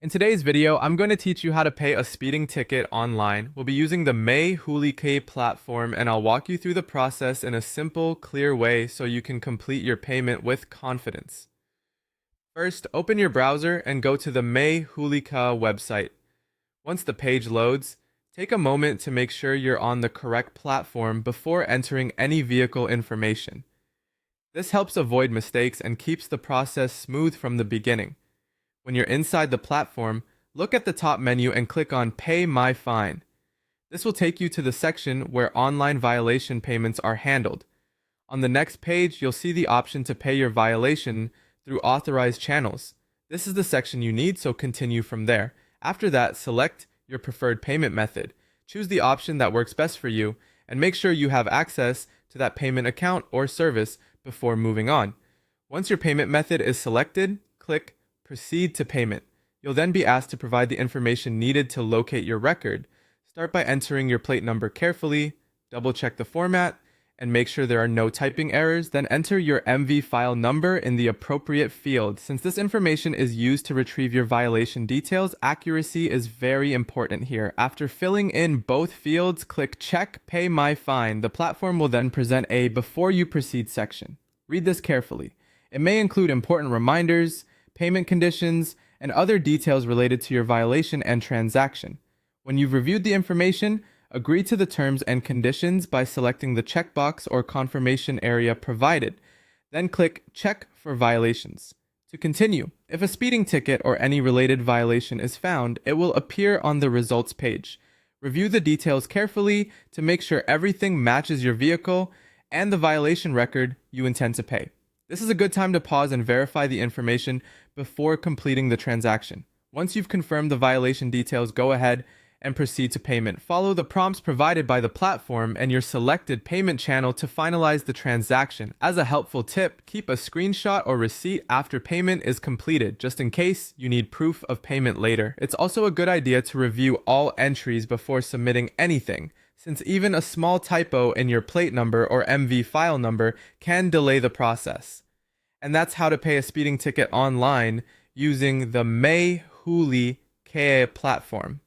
In today's video, I'm going to teach you how to pay a speeding ticket online. We'll be using the motorists platform, and I'll walk you through the process in a simple, clear way so you can complete your payment with confidence. First, open your browser and go to the motorists website. Once the page loads, take a moment to make sure you're on the correct platform before entering any vehicle information. This helps avoid mistakes and keeps the process smooth from the beginning. When you're inside the platform, look at the top menu and click on Pay My Fine. This will take you to the section where online violation payments are handled. On the next page, you'll see the option to pay your violation through authorized channels. This is the section you need, so continue from there. After that, select your preferred payment method. Choose the option that works best for you, and make sure you have access to that payment account or service before moving on. Once your payment method is selected, click Proceed to payment. You'll then be asked to provide the information needed to locate your record. Start by entering your plate number carefully, double check the format, and make sure there are no typing errors. Then enter your MV file number in the appropriate field. Since this information is used to retrieve your violation details, accuracy is very important here. After filling in both fields, click Check Pay My Fine. The platform will then present a Before You Proceed section. Read this carefully. It may include important reminders, payment conditions, and other details related to your violation and transaction. When you've reviewed the information, agree to the terms and conditions by selecting the checkbox or confirmation area provided. Then click Check for Violations. To continue, if a speeding ticket or any related violation is found, it will appear on the results page. Review the details carefully to make sure everything matches your vehicle and the violation record you intend to pay. This is a good time to pause and verify the information before completing the transaction. Once you've confirmed the violation details, go ahead and proceed to payment. Follow the prompts provided by the platform and your selected payment channel to finalize the transaction. As a helpful tip, keep a screenshot or receipt after payment is completed, just in case you need proof of payment later. It's also a good idea to review all entries before submitting anything, since even a small typo in your plate number or MV file number can delay the process. And that's how to pay a speeding ticket online using the motorists platform.